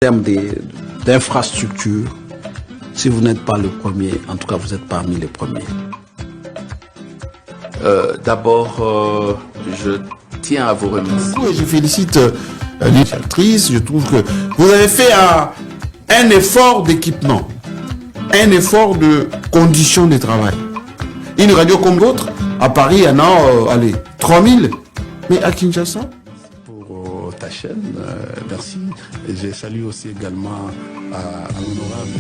termes d'infrastructure, si vous n'êtes pas le premier, en tout cas vous êtes parmi les premiers. D'abord, je tiens à vous remercier. Je félicite l'initiatrice. Je trouve que vous avez fait un effort d'équipement, un effort de conditions de travail. Une radio comme d'autres, à Paris, il y en a, 3000. Mais à Kinshasa, Pour ta chaîne, merci. Et je salue aussi également à l'honorable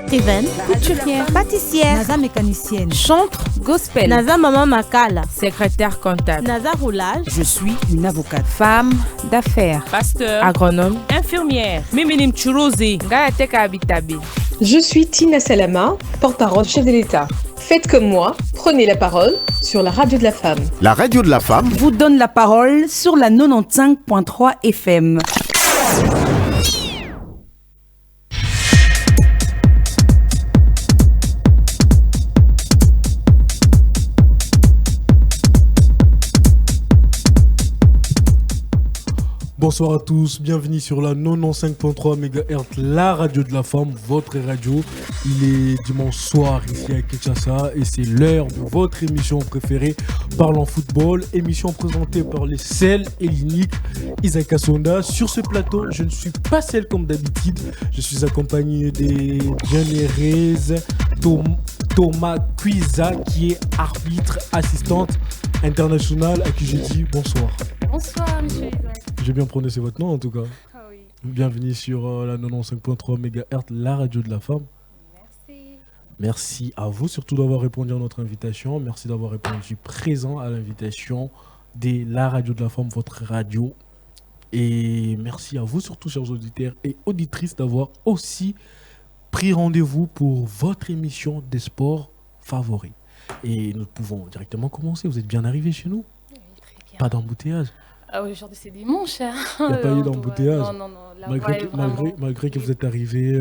Écrivaine, couturière, pâtissière, Naza mécanicienne, chantre, gospel, Naza maman Makala, secrétaire comptable, Naza roulage. Je suis une avocate. Femme d'affaires, Pasteur. agronome, Infirmière. Miminim Churozi. Gayateka Habitabi. Je suis Tina Salama, porte-parole du chef de l'État. Faites comme moi, prenez la parole sur la radio de la femme. La radio de la femme Vous donne la parole sur la 95.3 FM. Bonsoir à tous, bienvenue sur la 95.3 MHz, la radio de la femme, votre radio. Il est dimanche soir ici à Kinshasa et c'est l'heure de votre émission préférée, Parlons Football, émission présentée par les seuls et l'unique Isaac Sonda. Sur ce plateau, je ne suis pas seul comme d'habitude, je suis accompagné des bienheureuses Thomas Cuisa qui est arbitre assistante internationale à qui je dis bonsoir. Bonsoir, monsieur Isaac. J'ai bien prononcé votre nom en tout cas. Ah oui. Bienvenue sur la 95.3 MHz, la radio de la femme. Merci. Merci à vous surtout d'avoir répondu à notre invitation. Merci d'avoir répondu présent à l'invitation de la radio de la femme, votre radio. Et merci à vous surtout, chers auditeurs et auditrices, d'avoir aussi pris rendez-vous pour votre émission des sports favoris. Et nous pouvons directement commencer. Vous êtes bien arrivés chez nous? Oui, très bien. Pas d'embouteillage. Ah, aujourd'hui, c'est dimanche. Hein. Il n'y a pas eu d'embouteillage. Non. La Malgré, voie est malgré, vraiment- malgré que vous êtes arrivé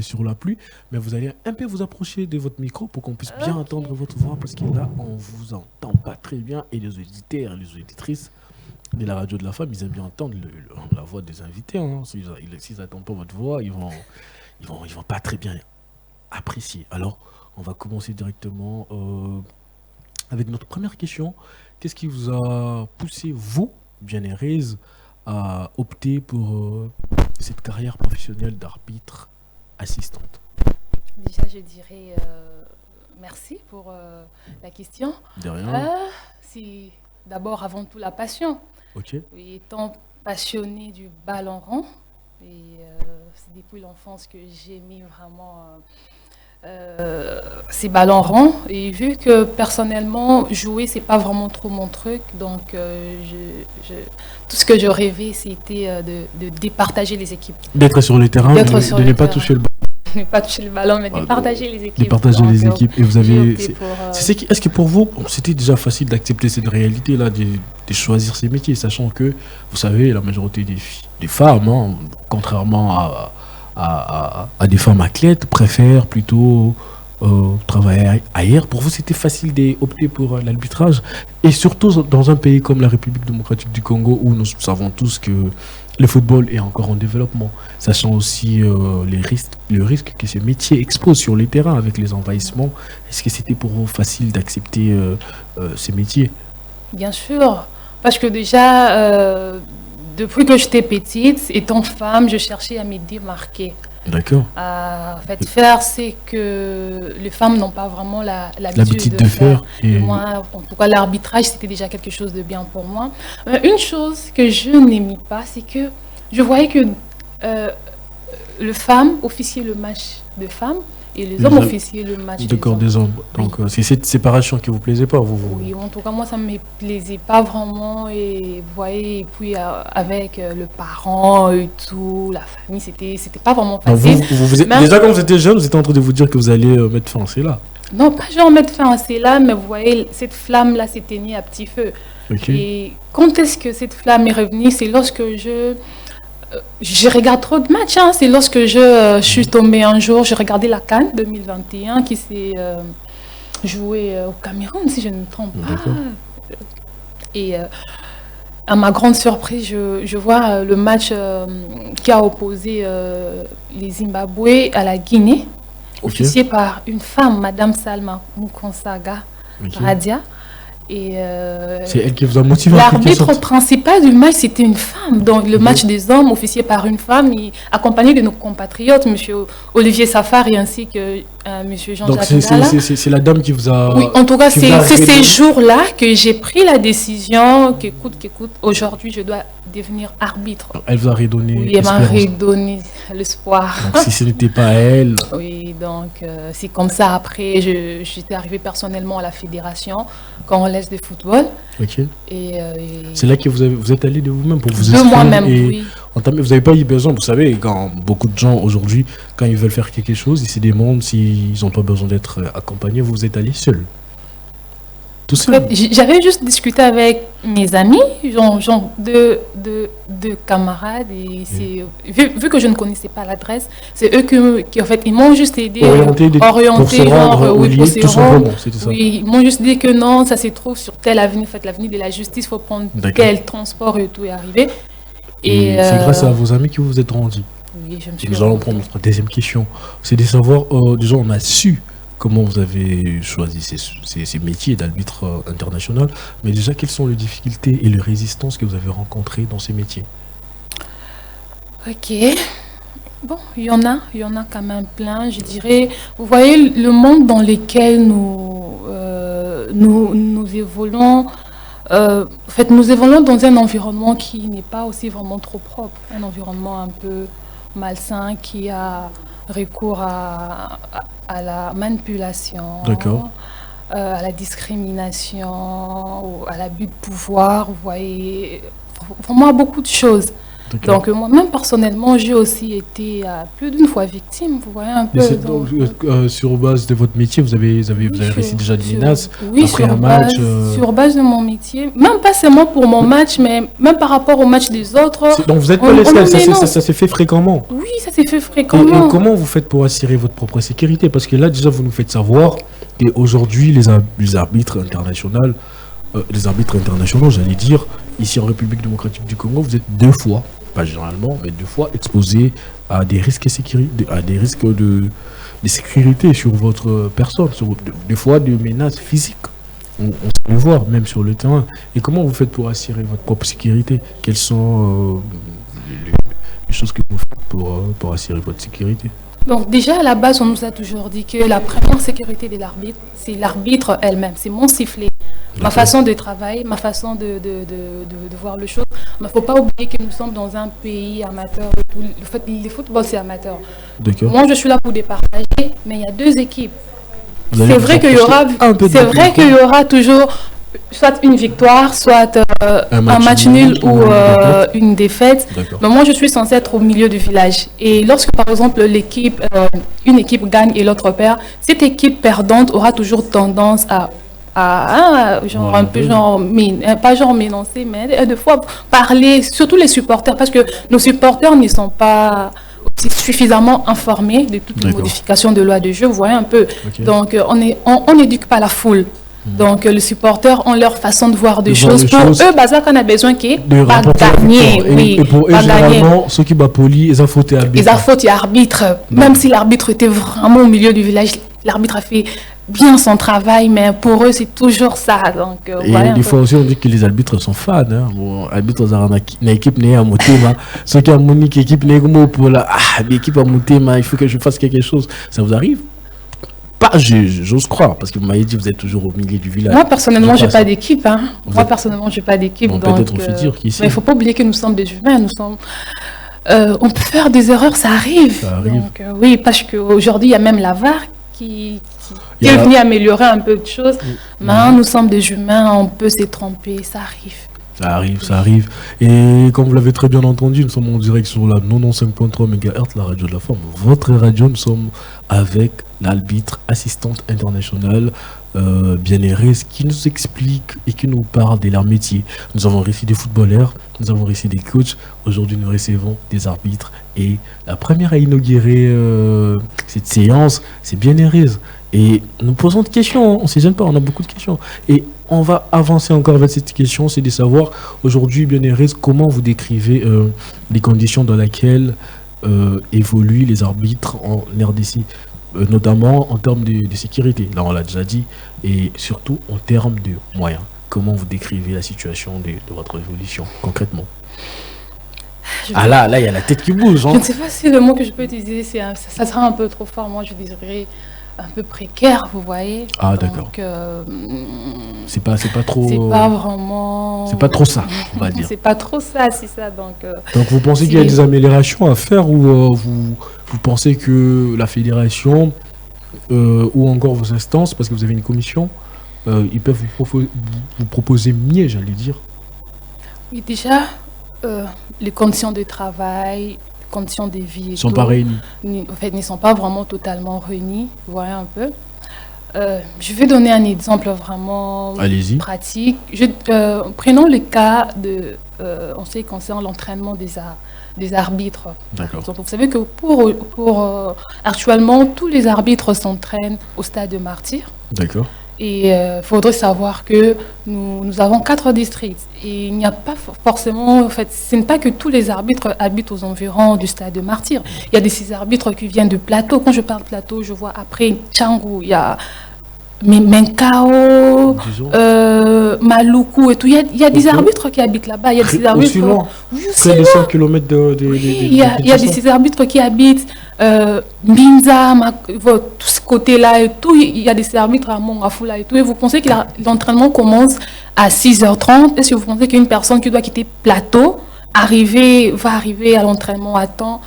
sur la pluie, mais vous allez un peu vous approcher de votre micro pour qu'on puisse bien Ok. entendre votre voix, parce que là, on vous entend pas très bien, et les auditeurs et les auditrices de la radio de la femme, ils aiment bien entendre la voix des invités. Hein. S'ils n'entendent pas votre voix, ils vont pas très bien apprécier. Alors, on va commencer directement avec notre première question. Qu'est-ce qui vous a poussé, vous, bienheureuse, à opter pour cette carrière professionnelle d'arbitre assistante? Déjà, je dirais merci pour la question. De rien. C'est d'abord, avant tout, la passion. Ok. Oui, étant passionnée du ballon rond, et c'est depuis l'enfance que j'ai mis vraiment ces ballons ronds. Et vu que personnellement, jouer, c'est pas vraiment trop mon truc, donc tout ce que je rêvais, c'était de départager les équipes. D'être sur le terrain, D'être sur de le ne pas terrain. toucher le ballon. Ne pas toucher le ballon, mais départager les équipes. Départager les Donc, équipes. Et vous j'ai avez. opté pour, Est-ce que pour vous, c'était déjà facile d'accepter cette réalité-là, de choisir ces métiers, sachant que, vous savez, la majorité des femmes, hein, contrairement à des femmes athlètes, préfèrent plutôt travailler ailleurs. Pour vous, c'était facile d'opter pour l'arbitrage, et surtout dans un pays comme la République démocratique du Congo, où nous savons tous que le football est encore en développement, sachant aussi le risque que ce métier expose sur les terrains avec les envahissements. Est-ce que c'était pour vous facile d'accepter ces métiers? bien sûr, parce que déjà, depuis que j'étais petite, étant femme, je cherchais à me démarquer. D'accord. En fait, faire ce que les femmes n'ont pas vraiment L'habitude de faire. Et Et moi, en tout cas, l'arbitrage, c'était déjà quelque chose de bien pour moi. Une chose que je n'aimais pas, c'est que je voyais que les femmes officiaient le match de femmes et les Les hommes hommes- officiaient le match de corps des hommes. Donc c'est cette séparation qui vous plaisait pas, vous? Oui, en tout cas, moi, ça ne me plaisait pas vraiment. Et vous voyez, et puis avec le parent et tout, la famille, c'était pas vraiment Donc, facile. Même- déjà quand vous étiez jeune, vous étiez en train de vous dire que vous alliez mettre fin à cela. Non, pas genre mettre fin à cela, mais vous voyez, cette flamme-là s'éteignait à petit feu. Ok. Et quand est-ce que cette flamme est revenue? C'est lorsque je regarde trop de matchs. Hein. C'est lorsque je suis tombée un jour, j'ai regardé la CAN 2021 qui s'est jouée au Cameroun, si je ne me trompe pas. D'accord. Et à ma grande surprise, je vois le match qui a opposé les Zimbabwe à la Guinée, officié par une femme, Madame Salma Mukonsaga Radia. Et c'est elle qui vous a motivé. L'arbitre principal du match, c'était une femme. Donc le match des hommes, officié par une femme, accompagné de nos compatriotes, M. Olivier Safari ainsi que M. Jean-Jacques Ndala. Donc c'est la dame qui vous a... Oui, en tout cas, c'est ces jours-là que j'ai pris la décision qu'écoute, aujourd'hui, je dois devenir arbitre. Elle vous a redonné l'espoir. Oui, elle m'a redonné l'espoir. Donc si ce n'était pas elle... Oui, donc c'est comme ça. Après, j'étais arrivée personnellement à la fédération congolaise de football. Ok. Et c'est là que vous êtes allé de vous-même pour vous inscrire. De moi-même, oui. Vous n'avez pas eu besoin, vous savez, quand beaucoup de gens aujourd'hui, quand ils veulent faire quelque chose, ils se demandent s'ils n'ont pas besoin d'être accompagnés, vous êtes allé seul. Tout seul. En fait, j'avais juste discuté avec mes amis, genre deux camarades, et vu que je ne connaissais pas l'adresse, c'est eux qui en fait, ils m'ont juste aidé, orienté pour se rendre au lieu, tout simplement, c'était ça. Oui, ils m'ont juste dit que non, ça se trouve sur telle avenue, en fait, l'avenue de la Justice, il faut prendre tel transport et tout, et arriver. Et c'est grâce à vos amis que vous vous êtes rendus. Oui, je me suis Nous allons prendre notre deuxième question. C'est de savoir, déjà on a su comment vous avez choisi ces métiers d'arbitre international, mais déjà quelles sont les difficultés et les résistances que vous avez rencontrées dans ces métiers? Ok. Bon, il y en a quand même plein, je dirais. Vous voyez, le monde dans lequel nous évoluons, en fait, nous évoluons dans un environnement qui n'est pas aussi vraiment trop propre, un environnement un peu malsain qui a recours à la manipulation, à la discrimination, à l'abus de pouvoir, vous voyez, vraiment beaucoup de choses. Donc moi-même personnellement, j'ai aussi été plus d'une fois victime, vous voyez un peu. Donc, sur base de votre métier, vous avez réussi déjà des menaces après un match sur base de mon métier, même pas seulement pour mon match, mais même par rapport au match des autres. Donc vous n'êtes pas les seuls, ça s'est fait fréquemment. Oui, ça s'est fait fréquemment. Et comment vous faites pour assurer votre propre sécurité? Parce que là déjà vous nous faites savoir qu'aujourd'hui les arbitres internationaux, j'allais dire, ici en République démocratique du Congo, vous êtes 2 fois, pas généralement, mais 2 fois exposés à des risques de sécurité sur votre personne, des fois de menaces physiques. On se le voit même sur le terrain. Et comment vous faites pour assurer votre propre sécurité? Quelles sont les choses que vous faites pour assurer votre sécurité? Donc déjà à la base, on nous a toujours dit que la première sécurité de l'arbitre, c'est l'arbitre elle-même, c'est mon sifflet, ma façon de travailler, ma façon de voir le chose. Mais il ne faut pas oublier que nous sommes dans un pays amateur. En fait, le football, c'est amateur. Moi, je suis là pour départager, mais il y a 2 équipes. C'est vrai qu'il y aura toujours soit une victoire, soit un match nul ou une défaite. Mais moi, je suis censée être au milieu du village. Et lorsque, par exemple, une équipe gagne et l'autre perd, cette équipe perdante aura toujours tendance à pas genre m'énoncer, mais des fois parler, surtout les supporters, parce que nos supporters ne sont pas suffisamment informés de toutes les modifications de loi de jeu, vous voyez un peu. Donc on n'éduque pas la foule. Donc les supporters ont leur façon de voir des choses. Pour eux, Bazak en a besoin de pas gagner. Oui, et pour eux, généralement, ceux qui battent poli, ils ont faute arbitre. Ils ont faute arbitre. Même si l'arbitre était vraiment au milieu du village, l'arbitre a fait bien son travail, mais pour eux, c'est toujours ça. Donc, et des fois aussi, on dit que les arbitres sont fans. Hein. Bon, arbitres, une équipe n'est à monter. Ceux qui ont une équipe n'est pour l'équipe à monter, il faut que je fasse quelque chose. Ça vous arrive? Pas, j'ose croire, parce que vous m'avez dit que vous êtes toujours au milieu du village. Moi, personnellement, je n'ai pas d'équipe. Hein. Moi, personnellement, je n'ai pas d'équipe. Bon, peut-être on peut dire qu'ici. Mais il ne faut pas oublier que nous sommes des humains. On peut faire des erreurs, ça arrive. Donc, oui, parce qu'aujourd'hui, il y a même la VAR qui est venu améliorer un peu de choses. Mais nous sommes des humains, on peut se tromper, ça arrive. Ça arrive. Et comme vous l'avez très bien entendu, nous sommes en direct sur la 95.3 MHz, la radio de la femme. Votre radio, nous sommes avec l'arbitre assistante internationale Bien-Airée, qui nous explique et qui nous parle de leur métier. Nous avons reçu des footballeurs, nous avons reçu des coachs. Aujourd'hui, nous recevons des arbitres. Et la première à inaugurer cette séance, c'est Bien-Airée. Et nous posons des questions, on ne se gêne pas, on a beaucoup de questions. Et on va avancer encore avec cette question, c'est de savoir aujourd'hui, bien Erez, comment vous décrivez les conditions dans lesquelles évoluent les arbitres en RDC, notamment en termes de sécurité, là on l'a déjà dit, et surtout en termes de moyens. Comment vous décrivez la situation de votre évolution concrètement? Là, il y a la tête qui bouge. Hein. Je ne sais pas si le mot que je peux utiliser, ça sera un peu trop fort. Moi, je dirais un peu précaire, vous voyez. Ah, d'accord. C'est pas trop. C'est pas vraiment. C'est pas trop ça, on va dire. C'est pas trop ça, c'est ça. Donc vous pensez qu'il y a des améliorations à faire ou vous pensez que la fédération ou encore vos instances, parce que vous avez une commission, ils peuvent vous proposer mieux, j'allais dire? Oui, déjà. Les conditions de travail, les conditions de vie ne sont pas réunies. En fait, ne sont pas vraiment totalement réunies. Vous voyez un peu. Je vais donner un exemple vraiment pratique. Prenons le cas de, on sait concernant l'entraînement des arbitres. D'accord. Donc, vous savez que actuellement, tous les arbitres s'entraînent au stade de Martyrs. D'accord. Et il faudrait savoir que nous avons 4 districts. Et il n'y a pas forcément... En fait, ce n'est pas que tous les arbitres habitent aux environs du stade de Martyrs. Il y a des arbitres qui viennent de plateau. Quand je parle plateau, je vois après Tchangou, il y a Menkao, Maluku et tout. Il y a des arbitres qui habitent là-bas. Il y a des arbitres... Près de 100 km il y a des arbitres qui habitent Binza, tout ce côté-là et tout. Il y a des arbitres à Mongafula et tout. Et vous pensez que l'entraînement commence à 6h30. Est-ce que vous pensez qu'une personne qui doit quitter plateau va arriver à l'entraînement à temps?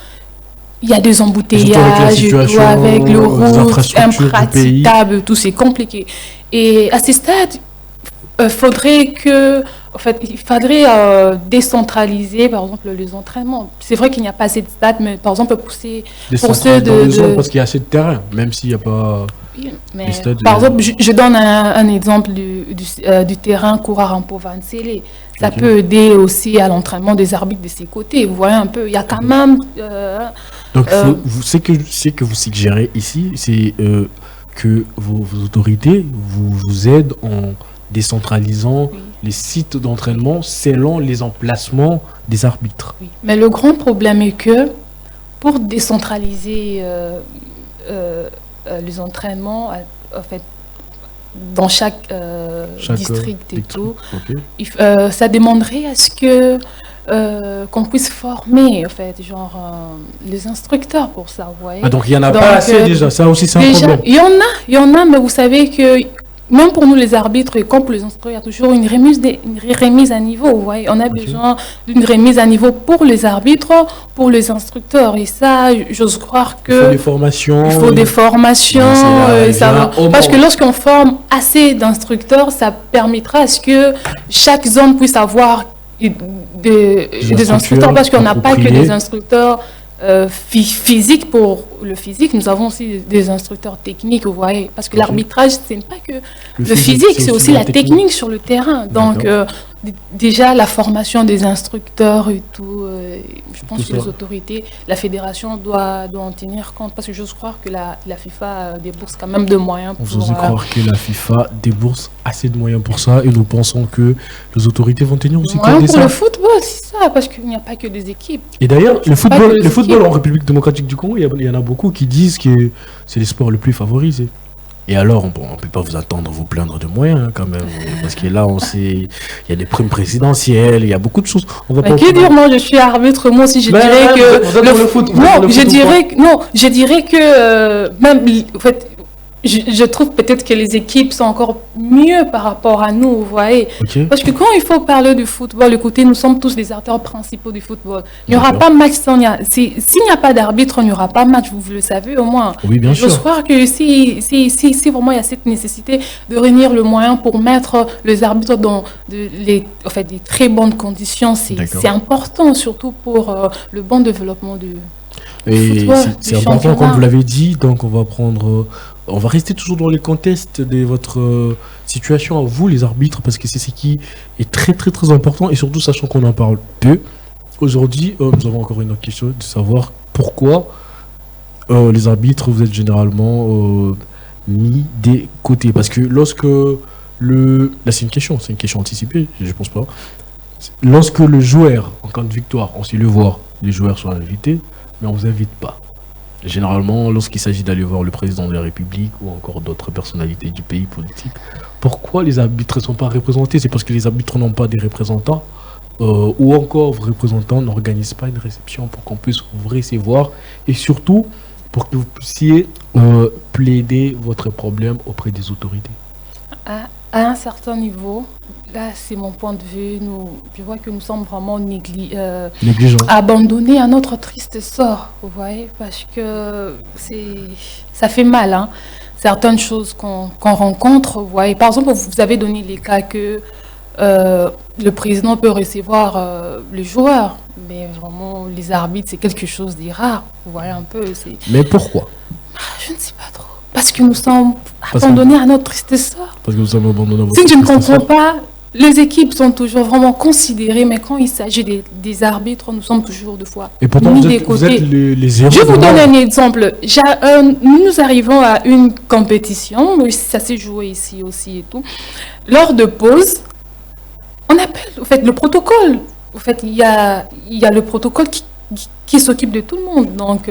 Il y a des embouteillages, avec le route impraticable, tout c'est compliqué. Et à ce stade, il faudrait décentraliser, par exemple, les entraînements. C'est vrai qu'il n'y a pas assez de stades, mais par exemple, pour ceux parce qu'il y a assez de terrain, même s'il n'y a pas... Oui, mais par exemple, je donne un exemple du terrain Kourarampo-Vansele. Ça peut aider aussi à l'entraînement des arbitres de ces côtés. Vous voyez un peu, il y a quand même... Donc, ce que vous suggérez ici, c'est que vos autorités vous aident en décentralisant les sites d'entraînement selon les emplacements des arbitres. Oui. Mais le grand problème est que pour décentraliser les entraînements, en fait, dans chaque district et tout, ça demanderait à ce que qu'on puisse former, en fait, les instructeurs pour ça, vous voyez. Ah, donc il n'y en a pas assez déjà, ça aussi c'est un problème. Il y en a, mais vous savez que même pour nous les arbitres, et comme pour les instructeurs, il y a toujours une remise à niveau, vous voyez. On a besoin d'une remise à niveau pour les arbitres, pour les instructeurs. Et ça, j'ose croire que... Il faut des formations. Il faut des formations. Parce que lorsqu'on forme assez d'instructeurs, ça permettra à ce que chaque zone puisse avoir des instructeurs, parce qu'on n'a pas que des instructeurs physiques pour le physique, nous avons aussi des instructeurs techniques, vous voyez, parce que l'arbitrage, ce n'est pas que le physique, c'est aussi la technique sur le terrain. Donc, déjà, la formation des instructeurs et tout, je pense que les autorités, la fédération doit en tenir compte, parce que j'ose croire que la FIFA débourse quand même de moyens pour... J'ose croire que la FIFA débourse assez de moyens pour ça, et nous pensons que les autorités vont tenir aussi compte de ça. Pour le football, c'est ça, parce qu'il n'y a pas que des équipes. Et d'ailleurs, le football en République démocratique du Congo, il y en a beaucoup qui disent que c'est le sport le plus favorisé. Et alors, on ne peut pas vous attendre, vous plaindre de moyens, hein, quand même. Parce que là, on sait, il y a des primes présidentielles, il y a beaucoup de choses. On va pas... Qui dire, moi, je suis arbitre, moi aussi, je dirais que... Je dirais que, même, en fait, je trouve peut-être que les équipes sont encore mieux par rapport à nous, vous voyez. Parce que quand il faut parler du football, écoutez, nous sommes tous les acteurs principaux du football. Il n'y aura pas match s'il n'y a pas d'arbitre, il n'y aura pas match, vous le savez au moins. Oui, bien sûr. Je crois que si vraiment il y a cette nécessité de réunir le moyen pour mettre les arbitres dans des très bonnes conditions, c'est important, surtout pour le bon développement du football. C'est important, comme vous l'avez dit, donc on va rester toujours dans le contexte de votre situation à vous, les arbitres, parce que c'est ce qui est très très très important, et surtout sachant qu'on en parle peu. Aujourd'hui, nous avons encore une autre question, de savoir pourquoi les arbitres, vous êtes généralement mis des côtés. Parce que lorsque Là, c'est une question anticipée, je pense pas. Lorsque le joueur, en cas de victoire, on sait le voir, les joueurs sont invités, mais on ne vous invite pas. Généralement, lorsqu'il s'agit d'aller voir le président de la République ou encore d'autres personnalités du pays politique, pourquoi les arbitres ne sont pas représentés? C'est parce que les arbitres n'ont pas des représentants ou encore vos représentants n'organisent pas une réception pour qu'on puisse vous recevoir et surtout pour que vous puissiez plaider votre problème auprès des autorités. À un certain niveau, là c'est mon point de vue, je vois que nous sommes vraiment négligents, abandonnés à notre triste sort, vous voyez, parce que ça fait mal, hein. Certaines choses qu'on rencontre, vous voyez, par exemple, vous avez donné les cas que le président peut recevoir les joueurs, mais vraiment les arbitres c'est quelque chose de rare, vous voyez un peu. Mais pourquoi? Je ne sais pas trop. Parce que nous sommes abandonnés à notre triste sort. Parce que nous sommes abandonnés à votre triste sort. Si je ne comprends sort. pas, les équipes sont toujours vraiment considérées, mais quand il s'agit des arbitres, nous sommes toujours deux fois et pourtant, mis vous des êtes, côtés. Vous êtes les héros. Je vous donne un exemple. Nous arrivons à une compétition, ça s'est joué ici aussi et tout. Lors de pause, on appelle, en fait, le protocole. En fait, il y a le protocole qui s'occupe de tout le monde. Donc,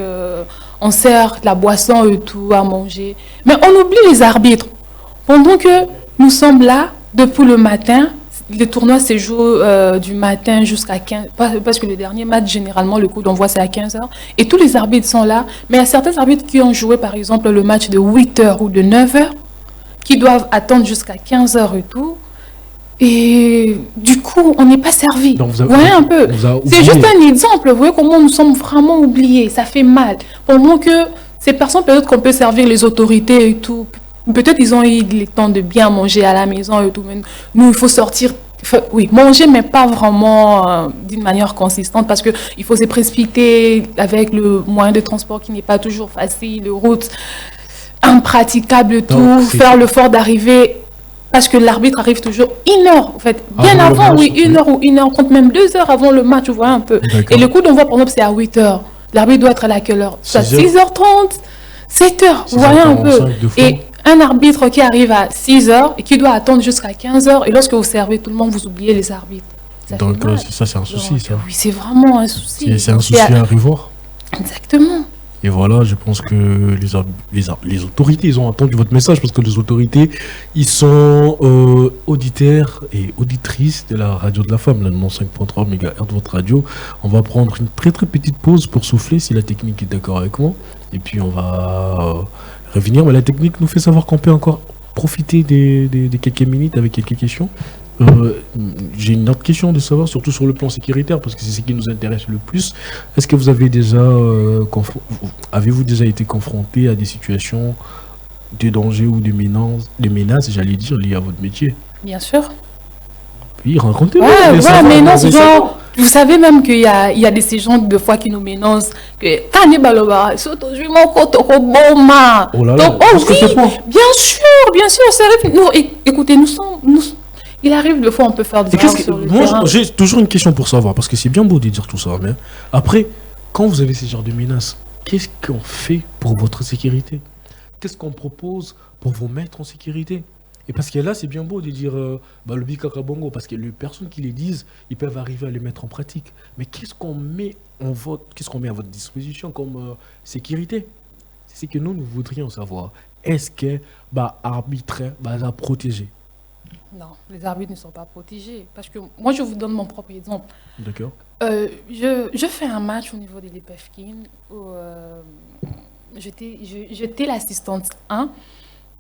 on sert la boisson et tout à manger. Mais on oublie les arbitres. Pendant que nous sommes là, depuis le matin, les tournois se jouent du matin jusqu'à 15 parce que le dernier match, généralement, le coup d'envoi, c'est à 15h. Et tous les arbitres sont là. Mais il y a certains arbitres qui ont joué, par exemple, le match de 8h ou de 9h, qui doivent attendre jusqu'à 15h et tout. Et du coup, on n'est pas servi. Vous voyez un peu. C'est juste un exemple. Vous voyez comment nous sommes vraiment oubliés. Ça fait mal. Pendant que ces personnes, peut-être qu'on peut servir les autorités et tout. Peut-être ils ont eu le temps de bien manger à la maison et tout. Mais nous, il faut sortir. Oui, manger, mais pas vraiment d'une manière consistante parce qu'il faut se précipiter avec le moyen de transport qui n'est pas toujours facile, les routes impraticables, tout. Faire l'effort d'arriver. Parce que l'arbitre arrive toujours 1 heure, en fait, bien avant, oui, 1 heure ou 1h30, même 2 heures avant le match, vous voyez un peu. Et le coup d'envoi, par exemple, c'est à 8h. L'arbitre doit être à quelle heure? C'est à 6h30, 7h, vous voyez un peu. Et un arbitre qui arrive à 6h et qui doit attendre jusqu'à 15h, et lorsque vous servez tout le monde, vous oubliez les arbitres. Donc, ça, c'est un souci, ça. Oui, c'est vraiment un souci. C'est un souci à revoir. Exactement. Et voilà, je pense que les autorités, ils ont entendu votre message parce que les autorités, ils sont auditeurs et auditrices de la radio de la femme, la 95.3 MHz de votre radio. On va prendre une très très petite pause pour souffler si la technique est d'accord avec moi. Et puis on va revenir. Mais la technique nous fait savoir qu'on peut encore profiter des quelques minutes avec quelques questions. J'ai une autre question de savoir, surtout sur le plan sécuritaire, parce que c'est ce qui nous intéresse le plus. Est-ce que vous avez avez-vous déjà été confronté à des situations de danger ou de menaces, j'allais dire, liées à votre métier? Bien sûr. Oui, racontez-moi. Mais non, genre, vous savez même qu'il y a ces gens de fois qui nous menacent que quand il balova, surtout je m'en compte au bon. Oh là là. Donc, oui, bien sûr, c'est vrai. Écoutez, il arrive des fois on peut faire des erreurs sur le terrain. Moi, j'ai toujours une question pour savoir, parce que c'est bien beau de dire tout ça, mais après, quand vous avez ces genres de menaces, qu'est-ce qu'on fait pour votre sécurité? Qu'est-ce qu'on propose pour vous mettre en sécurité? Et parce que là, c'est bien beau de dire le Bikaka Bongo, parce que les personnes qui les disent, ils peuvent arriver à les mettre en pratique. Mais qu'est-ce qu'on met à votre disposition comme sécurité? C'est ce que nous voudrions savoir. Est-ce que arbitrer, à protéger? Non, les arbitres ne sont pas protégés. Parce que moi, je vous donne mon propre exemple. D'accord. Je fais un match au niveau des DPFKIN où j'étais l'assistante 1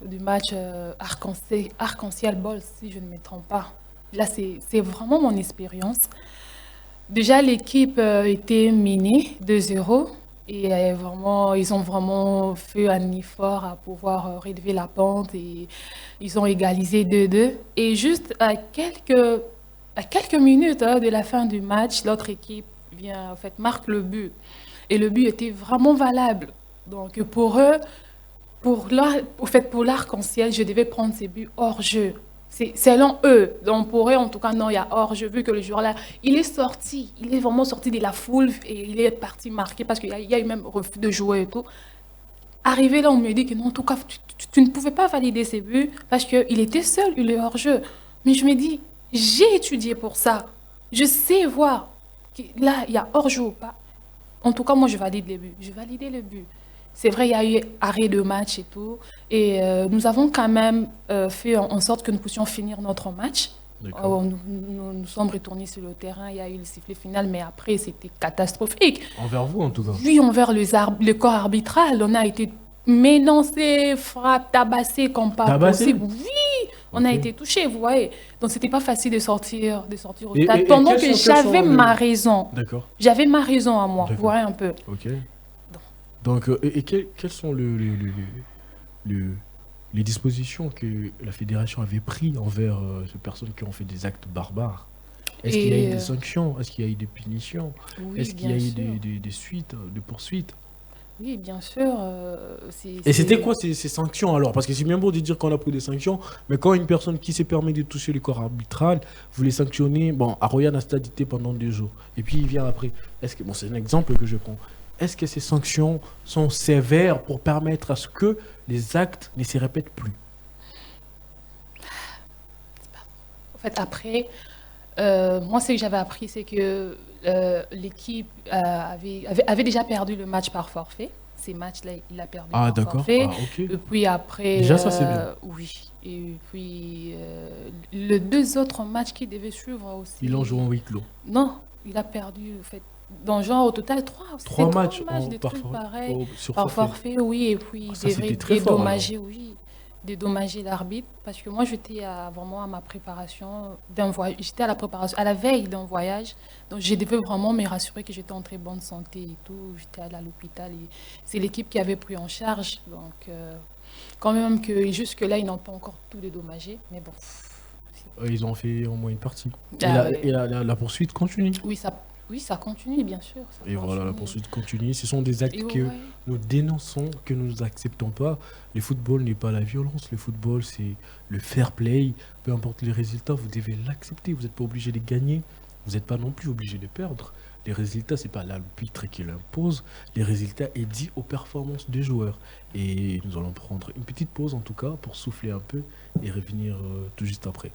du match Arc-en-Ciel Ball, si je ne me trompe pas. Là, c'est vraiment mon expérience. Déjà, l'équipe était menée 2-0. Et ils ont vraiment fait un effort à pouvoir relever la pente et ils ont égalisé 2-2. Et juste à quelques minutes de la fin du match, l'autre équipe marque le but. Et le but était vraiment valable. Donc pour eux, pour l'Arc-en-Ciel, je devais prendre ces buts hors jeu. C'est selon eux. Donc pour eux, en tout cas, non, il y a hors-jeu. Vu que le joueur-là, il est vraiment sorti de la foule et il est parti marquer parce qu'il y a eu même refus de jouer et tout. arrivé là, on me dit que non, en tout cas, tu ne pouvais pas valider ces buts parce qu'il était seul, il est hors jeu. Mais je me dis, j'ai étudié pour ça. Je sais voir que là, il y a hors jeu ou pas. En tout cas, moi, je valide les buts. Je validais le but. C'est vrai, il y a eu arrêt de match et tout. Et nous avons quand même fait en sorte que nous puissions finir notre match. Nous sommes retournés sur le terrain, il y a eu le sifflet final, mais après, c'était catastrophique. Envers vous, en tout cas. Oui, envers le corps arbitral. On a été menacés, frappés, tabassés comme pas possible. Oui, on a été touchés, vous voyez. Donc, c'était pas facile de sortir au stade. Pendant que j'avais ma raison. D'accord. J'avais ma raison à moi, vous voyez un peu. Ok. Donc, quelles sont les dispositions que la fédération avait prises envers ces personnes qui ont fait des actes barbares? Est-ce qu'il y a eu des sanctions? Est-ce qu'il y a eu des punitions? Oui, est-ce qu'il y a eu des suites, des poursuites? Oui, bien sûr. Et c'était quoi ces sanctions alors? Parce que c'est bien beau de dire qu'on a pris des sanctions, mais quand une personne qui s'est permis de toucher le corps arbitral, vous les sanctionnez, bon, à Royan a stadité pendant 2 jours, et puis il vient après. Est-ce que, bon, c'est un exemple que je prends. Est-ce que ces sanctions sont sévères pour permettre à ce que les actes ne se répètent plus? En fait, après, moi, ce que j'avais appris, c'est que l'équipe avait déjà perdu le match par forfait. Ces matchs-là, il a perdu par forfait. Ah, ok. Et puis après... Déjà, ça, c'est bien. Oui. Et puis, les 2 autres matchs qui devaient suivre aussi... Ils l'ont joué en huis clos. Non, il a perdu, en fait. Dans genre, au total, 3 matchs des trucs pareils. Par forfait, oui. Et puis, ça, il devait fort, dédommager, dédommager l'arbitre. Parce que moi, j'étais vraiment à ma préparation d'un voyage. J'étais à la préparation, à la veille d'un voyage. Donc, je devais vraiment me rassurer que j'étais en très bonne santé et tout. J'étais allée à l'hôpital et c'est l'équipe qui avait pris en charge. Donc, quand même que jusque-là, ils n'ont pas encore tout dédommagé. Mais bon. Ils ont fait au moins une partie. Et la poursuite continue. Oui, ça continue, bien sûr. Voilà, la poursuite continue. Ce sont des actes que nous dénonçons, que nous n'acceptons pas. Le football n'est pas la violence. Le football, c'est le fair play. Peu importe les résultats, vous devez l'accepter. Vous n'êtes pas obligé de gagner. Vous n'êtes pas non plus obligé de perdre. Les résultats, ce n'est pas l'arbitre qui l'impose. Les résultats sont dits aux performances des joueurs. Et nous allons prendre une petite pause, en tout cas, pour souffler un peu et revenir tout juste après.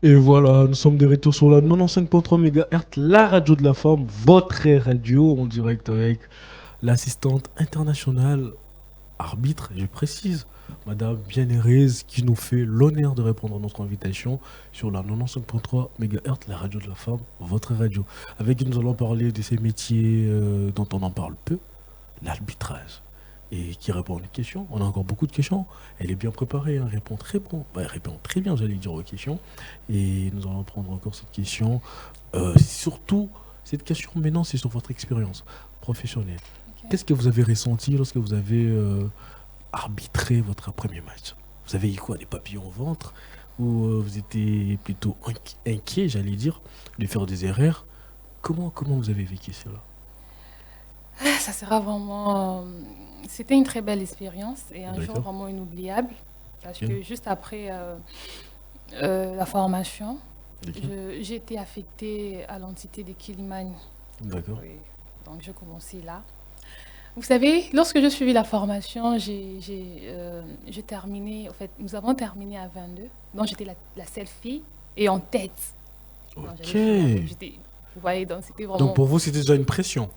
Et voilà, nous sommes de retour sur la 95.3 MHz, la radio de la femme, votre radio en direct avec l'assistante internationale, arbitre, je précise, Madame Bienheureuse, qui nous fait l'honneur de répondre à notre invitation sur la 95.3 MHz, la radio de la femme, votre radio. Avec qui nous allons parler de ces métiers dont on en parle peu, l'arbitrage. Et qui répond à une question. On a encore beaucoup de questions. Elle est bien préparée, elle répond très bon. Elle répond très bien, j'allais dire, aux questions. Et nous allons prendre encore cette question. Surtout, cette question maintenant, c'est sur votre expérience professionnelle. Okay. Qu'est-ce que vous avez ressenti lorsque vous avez arbitré votre premier match? Vous avez eu quoi, des papillons au ventre? Ou vous étiez plutôt inquiet, j'allais dire, de faire des erreurs? Comment vous avez vécu cela? Ça sera vraiment... C'était une très belle expérience et un jour vraiment inoubliable. Parce que juste après la formation, j'ai été affectée à l'entité de Kilimani. D'accord. Oui. Donc je commençais là. Vous savez, lorsque j'ai suivi la formation, j'ai terminé... En fait, nous avons terminé à 22. Donc j'étais la seule fille et en tête. Ok. Vous voyez, donc c'était vraiment... Donc pour vous, c'était déjà une pression.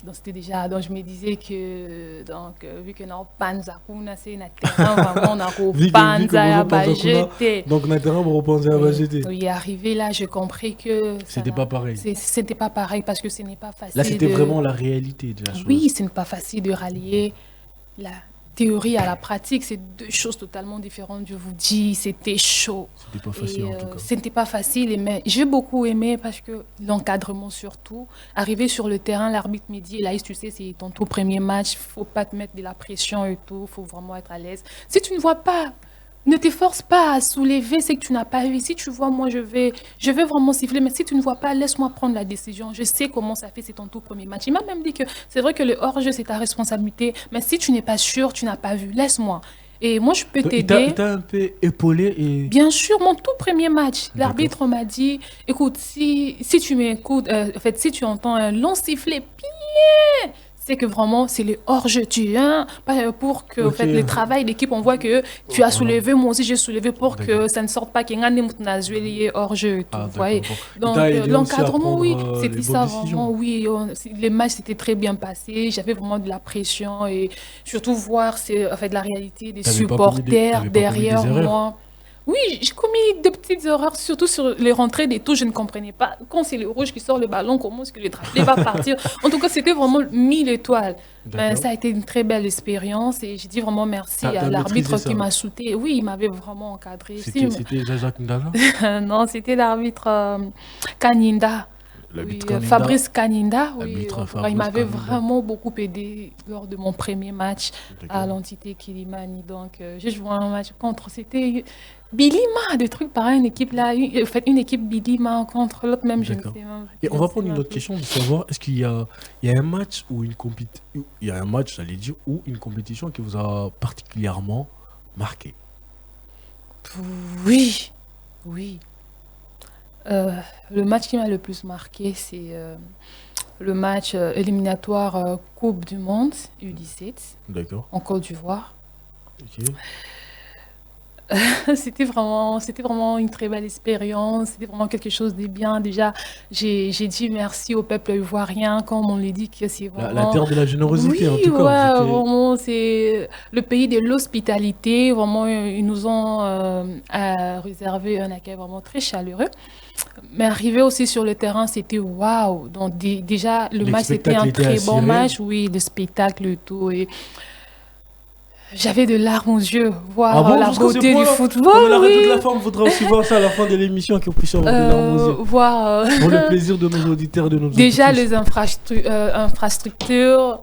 Donc c'était déjà... Donc je me disais que... Donc vu que dans Panza, c'est un terrain, vraiment, on a Panza à Bajeté. Donc on a terrain pour Panza à Bajeté. Oui, arrivé là, j'ai compris que... C'était pas pareil. C'était pas pareil parce que ce n'est pas facile. Là, c'était vraiment la réalité de la chose. Oui, ce n'est pas facile de rallier la théorie à la pratique, c'est deux choses totalement différentes. Je vous dis, c'était chaud. C'était pas facile en tout cas. C'était pas facile, mais j'ai beaucoup aimé parce que l'encadrement surtout. Arriver sur le terrain, l'arbitre me dit, Laïs, tu sais, c'est ton tout premier match, faut pas te mettre de la pression et tout, faut vraiment être à l'aise. Si tu ne vois pas, ne t'efforce pas à soulever, c'est que tu n'as pas vu. Si tu vois, moi, je vais vraiment siffler, mais si tu ne vois pas, laisse-moi prendre la décision. Je sais comment ça fait, c'est ton tout premier match. Il m'a même dit que c'est vrai que le hors-jeu, c'est ta responsabilité, mais si tu n'es pas sûr, tu n'as pas vu, laisse-moi. Et moi, je peux t'aider. Il t'a un peu épaulé et... Bien sûr, mon tout premier match, l'arbitre m'a dit, écoute, si tu m'écoutes, en fait, si tu entends un long sifflet, bien, c'est que vraiment, c'est le hors-jeu. Tu viens pour que en fait, le travail d'équipe, on voit que tu as soulevé, moi aussi j'ai soulevé pour que ça ne sorte pas qu'il y ait un hors-jeu. Vous voyez. Donc, l'encadrement, oui, c'était ça vraiment. Oui, les matchs s'étaient très bien passés. J'avais vraiment de la pression et surtout voir en fait, la réalité des supporters derrière moi. Oui, j'ai commis de petites erreurs, surtout sur les rentrées des touches, je ne comprenais pas. Quand c'est le rouge qui sort le ballon, comment est-ce que le drapeau va partir? En tout cas, c'était vraiment 1000 étoiles. Ben, ça a été une très belle expérience et j'ai dit vraiment merci à l'arbitre qui m'a soutenu. Oui, il m'avait vraiment encadré. C'était Jacques Ndala? Non, c'était l'arbitre Kaninda. Oui, Fabrice Kaninda, oui, il m'avait vraiment beaucoup aidé lors de mon premier match à l'entité Kilimani. Donc, j'ai joué un match contre, c'était Bilima, des trucs pareils, une équipe là, une équipe Bilima contre l'autre même, je ne sais pas. Et on va prendre une autre question de savoir, est-ce qu'il y a un match ou j'allais dire, ou une compétition qui vous a particulièrement marqué? Oui. Le match qui m'a le plus marqué, c'est le match éliminatoire Coupe du Monde U17 en Côte d'Ivoire. Okay. C'était vraiment une très belle expérience, c'était vraiment quelque chose de bien. Déjà, j'ai dit merci au peuple ivoirien, comme on le dit, que c'est vraiment... La terre de la générosité, oui, en tout cas. Oui, vraiment, c'est le pays de l'hospitalité. Vraiment, ils nous ont réservé un accueil vraiment très chaleureux. Mais arrivé aussi sur le terrain, c'était waouh. Donc déjà, le match, c'était un très bon match. Oui, le spectacle, le tout. Et j'avais de larmes aux yeux, voir la beauté du football. La radio de la femme voudra aussi voir ça à la fin de l'émission, qu'on puisse avoir des larmes aux yeux. Pour le plaisir de nos auditeurs et de nos déjà, les infrastructures,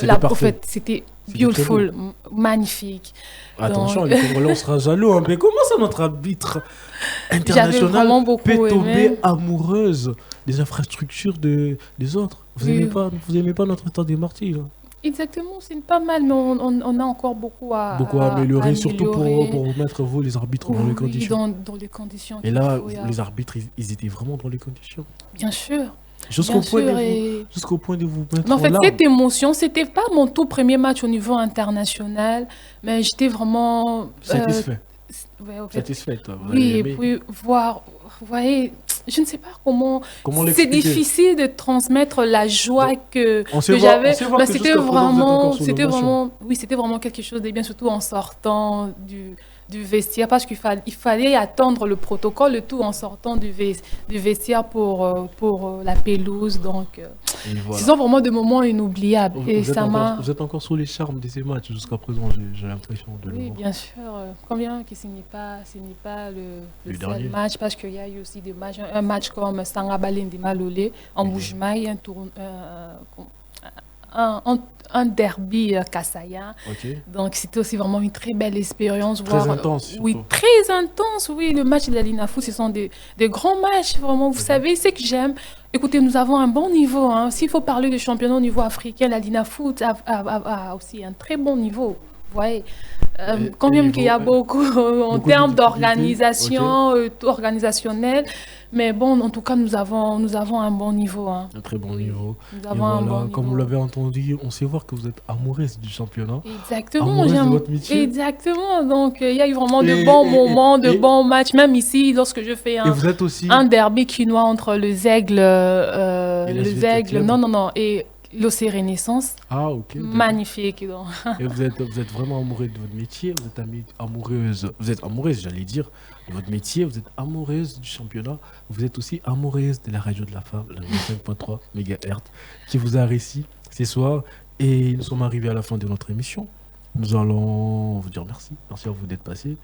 en fait, c'était beautiful, magnifique. Attention, les Congolais, on sera jaloux. Hein. Mais comment ça, notre arbitre international peut tomber amoureuse des infrastructures des autres? Vous n'aimez pas notre état des martyrs? Exactement, c'est pas mal, mais on a encore beaucoup à améliorer, surtout pour mettre vous, les arbitres, dans les conditions. Dans les conditions. Et là, les arbitres, ils étaient vraiment dans les conditions. Bien sûr. Jusqu'au point de vous mettre en fait, cette émotion, c'était pas mon tout premier match au niveau international, mais j'étais vraiment... satisfait. Ouais, en fait, satisfaite. Vous oui, avez et aimé. puis voir, vous voyez, je ne sais pas comment c'est l'expliquer? difficile de transmettre la joie que sait voir- j'avais. on sait voir Mais que c'était jusqu'à présent, vous êtes encore sous c'était l'émotion. vraiment, oui, c'était vraiment quelque chose de bien, surtout en sortant du vestiaire, parce il fallait attendre le protocole, le tout en sortant du vestiaire pour la pelouse. Donc, Et voilà. ce sont vraiment des moments inoubliables. Vous, Et vous êtes ça m'a. vous êtes encore sous les charmes de ces matchs jusqu'à présent, j'ai l'impression de le Oui, voir. bien sûr. Combien que ce n'est pas le seul dernier. match, parce qu'il y a eu aussi des matchs, un match comme Sangabalen de Malolé en Boujmaï, un derby Kassaya. Ok. Donc c'était aussi vraiment une très belle expérience. Très intense, Oui, surtout. très intense. Oui, le match de la Linafoot, ce sont des grands matchs, vraiment. Vous savez, c'est que j'aime. Écoutez, nous avons un bon niveau. Hein. S'il faut parler de championnat au niveau africain, la Linafoot a aussi un très bon niveau. Vous voyez, quand même qu'il y a beaucoup en beaucoup termes de d'organisation, organisationnel. Mais bon, en tout cas, nous avons un bon niveau. Hein. Un très bon Oui, niveau. nous Et avons un voilà, bon comme niveau. vous l'avez entendu, on sait voir que vous êtes amoureuse du championnat. Exactement, Amoureuse de j'aime. votre métier. Exactement. Donc, il y a eu vraiment de Et- bons et- moments, de et- bons matchs. Même ici, lorsque je fais Et vous êtes aussi... un derby quinois entre le Zègle, Et la Suite Club. non, et l'Océ Renaissance. Ah, ok. d'accord. Magnifique. Donc. Et vous êtes vraiment amoureuse de votre métier, vous êtes amoureuse, j'allais dire, de votre métier, vous êtes amoureuse du championnat, vous êtes aussi amoureuse de la radio de la femme, la 5.3 MHz, qui vous a réussi ce soir. Et nous sommes arrivés à la fin de notre émission. Nous allons vous dire merci. Merci à vous d'être passé.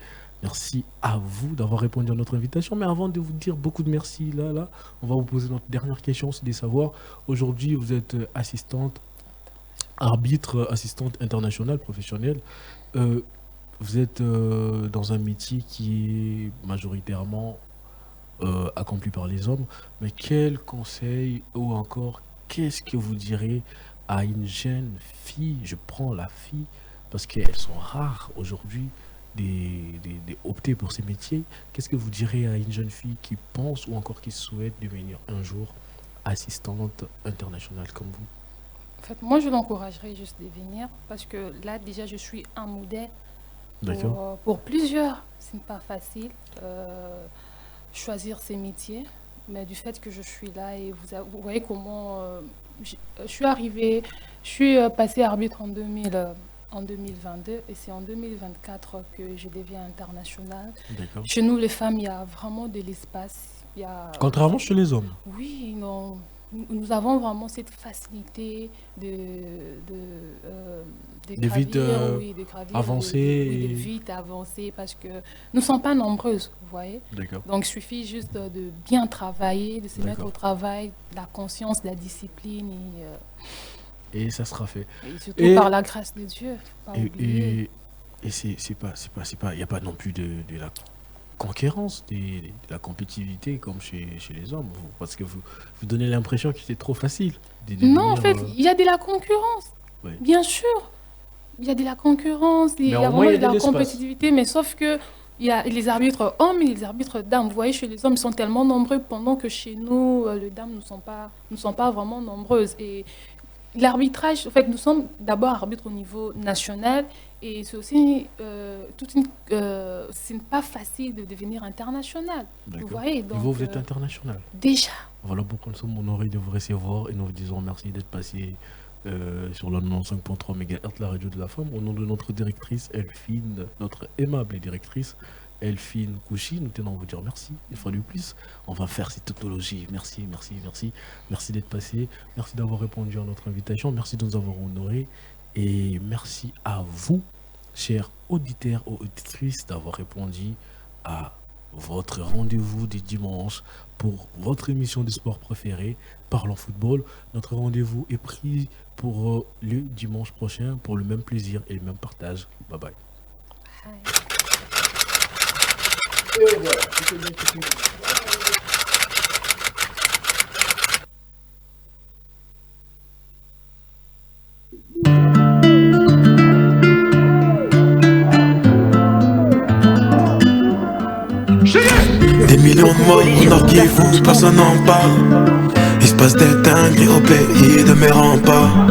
Merci à vous d'avoir répondu à notre invitation. Mais avant de vous dire beaucoup de merci, là, on va vous poser notre dernière question, c'est de savoir, aujourd'hui, vous êtes assistante, arbitre, assistante internationale, professionnelle. Vous êtes dans un métier qui est majoritairement accompli par les hommes. Mais quel conseil ou encore, qu'est-ce que vous direz à une jeune fille, je prends la fille, parce qu'elles sont rares aujourd'hui, opter pour ces métiers. Qu'est-ce que vous direz à une jeune fille qui pense ou encore qui souhaite devenir un jour assistante internationale comme vous? En fait, moi, je l'encouragerais juste de venir parce que là, déjà, je suis un modèle pour plusieurs. Ce n'est pas facile choisir ces métiers, mais du fait que je suis là et vous voyez comment je suis arrivée, je suis passée arbitre en 2022 et c'est en 2024 que je deviens internationale. Chez nous, les femmes, il y a vraiment de l'espace. Contrairement chez les hommes. Oui, non. Nous avons vraiment cette facilité de vite avancer. De vite avancer parce que nous ne sommes pas nombreuses, vous voyez. Donc il suffit juste de bien travailler, de se mettre au travail, la conscience, la discipline. Et ça sera fait. Et surtout par la grâce de Dieu. Et c'est pas, il n'y a pas non plus de la conquérance, de la compétitivité comme chez les hommes, parce que vous donnez l'impression que c'est trop facile. Non, en fait, il y a de la concurrence, bien sûr. Il y a de la concurrence, il y a vraiment de la compétitivité, mais sauf que il y a les arbitres hommes et les arbitres dames. Vous voyez, chez les hommes, ils sont tellement nombreux, pendant que chez nous, les dames ne sont pas vraiment nombreuses. Et l'arbitrage, en fait, nous sommes d'abord arbitres au niveau national et c'est aussi ce n'est pas facile de devenir international. Vous voyez, donc, et vous êtes international. Déjà. Voilà pourquoi nous sommes honorés de vous recevoir et nous vous disons merci d'être passé sur la 95.3 MHz, la radio de la femme, au nom de notre directrice Elphine, notre aimable directrice Elphine Kouchi. Nous tenons à vous dire merci, il faut du plus. On va faire cette tautologie. Merci d'être passé, merci d'avoir répondu à notre invitation, merci de nous avoir honorés et merci à vous, chers auditeurs ou auditrices, d'avoir répondu à votre rendez-vous du dimanche pour votre émission de sport préférée, Parlons Football. Notre rendez-vous est pris pour le dimanche prochain pour le même plaisir et le même partage. Bye bye. Des millions de morts au nord qui vous, personne n'en parle. Il se passe des dingueries au pays de mes remparts.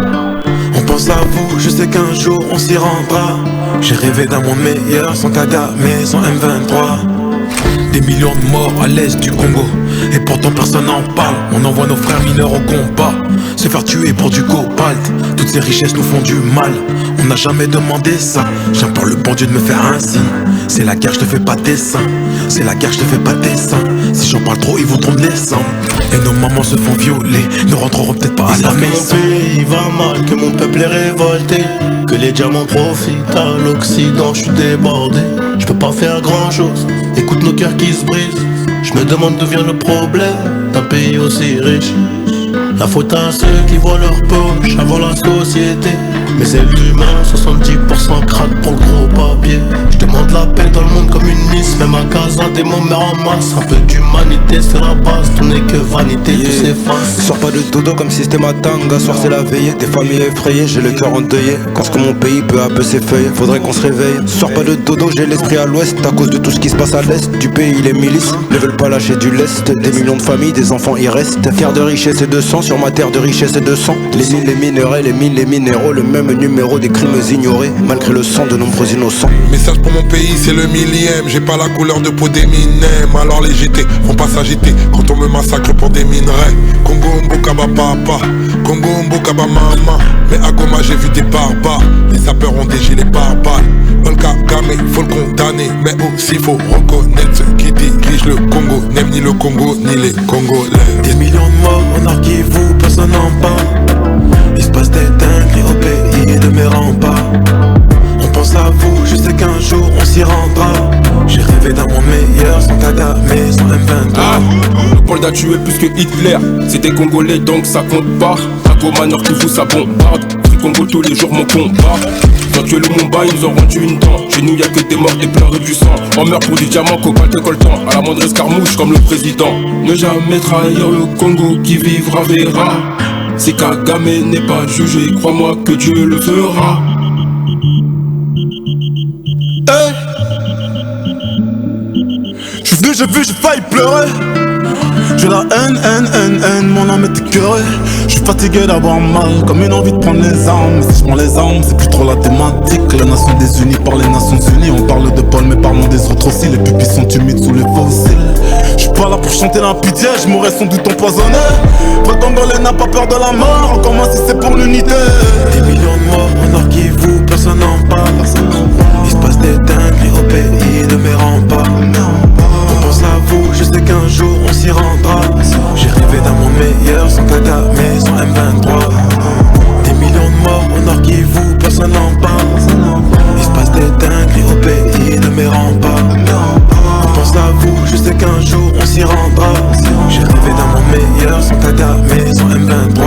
On pense pense à vous, je sais qu'un jour on s'y rendra. J'ai rêvé d'un monde meilleur, sans Kagame, sans M23. Des millions de morts à l'est du Congo, et pourtant personne n'en parle. On envoie nos frères mineurs au combat, se faire tuer pour du cobalt. Toutes ces richesses nous font du mal, on n'a jamais demandé ça. J'implore le bon Dieu de me faire un signe. C'est la guerre, je te fais pas dessin. C'est la guerre, je te fais pas dessin. Si j'en parle trop, ils voudront me descendre. Et nos mamans se font violer, ne rentreront peut-être pas à la maison. Mon pays va mal, que mon peuple est révolté, que les diamants profitent à l'Occident. Je suis débordé, je peux pas faire grand chose. Écoute nos cœurs qui se brisent. Je me demande d'où vient le problème d'un pays aussi riche. La faute à ceux qui voient leur poche avant la société. Mais c'est l'humain, 70% craque pour le gros papier. Je demande la paix dans le monde comme une miss. Même à casa, des mots mais en masse. Un peu d'humanité, c'est la base. Tout n'est que vanité, tout s'efface. Sors pas de dodo comme si c'était ma tanga. Soir c'est la veillée, des familles effrayées. J'ai le cœur endeuillé, quand ce que mon pays peu à peu s'effeuille. Faudrait qu'on se réveille. Sors pas de dodo, j'ai l'esprit à l'ouest. À cause de tout ce qui se passe à l'est du pays, les milices ne veulent pas lâcher du lest. Des millions de familles, des enfants y restent. Terre de richesse et de sang, sur ma terre de richesse et de sang. Les mines, les minerais, les mines, les minéraux. Le même numéro des crimes ignorés, malgré le sang de nombreux innocents. Message pour mon pays, c'est le millième. J'ai pas la couleur de peau d'Eminem. Alors les GT vont pas s'agiter quand on me massacre pour des minerais. Congo Mbokaba papa, Congo Mbokaba mama. Mais à Goma j'ai vu des barbares. Les sapeurs ont des gilets pare-balles. Paul Kagame, faut le condamner. Mais aussi faut reconnaître ceux qui dirigent le Congo. N'aiment ni le Congo ni les Congolais. Des millions de morts en Nord Kivu, personne n'en parle. Il se passe des dingueries au pays de mes remparts. On pense à vous, je sais qu'un jour on s'y rendra. J'ai rêvé d'un monde meilleur, sans Kagame, sans M23. Le Polda tué plus que Hitler. C'est des Congolais donc ça compte pas. À Goma Nord Kivu ça bombarde. Free Congo tous les jours mon combat. Ils ont tué le Mumbai, ils nous ont rendu une dent. Chez nous y'a que des morts et pleurer du sang. On meurt pour du diamant, cobalt et coltan. À la moindre escarmouche comme le président. Ne jamais trahir le Congo, qui vivra verra. Si Kagame n'est pas jugé, crois-moi que Dieu le fera. Hey. J'suis venu, j'ai vu, j'ai failli pleurer. J'ai la haine, mon âme est écœurée. J'suis fatigué d'avoir mal, comme une envie de prendre les armes. Mais si j'prends les armes, c'est plus trop la thématique. Les nations désunies par les Nations Unies. On parle de Paul, mais parlons des autres aussi. Les pupilles sont humides sous les fossiles. J'suis pas là pour chanter la pitié, j'mourrais sans doute empoisonné. Vrai Congolais n'a pas peur de la mort, encore moins si c'est pour l'unité. Des millions de morts en Nord Kivu, personne n'en parle. Il se passe des dingueries au pays de mes remparts. On pense à vous, je sais qu'un jour on s'y rendra. J'ai rêvé d'un monde meilleur, sans Kagame, sans M23. Des millions de morts au Nord Kivu, personne n'en parle. Il se passe des dingueries au pays de mes remparts. On pense à vous, je sais qu'un jour on s'y rendra. J'ai rêvé d'un monde meilleur, sans Kagame, sans M23.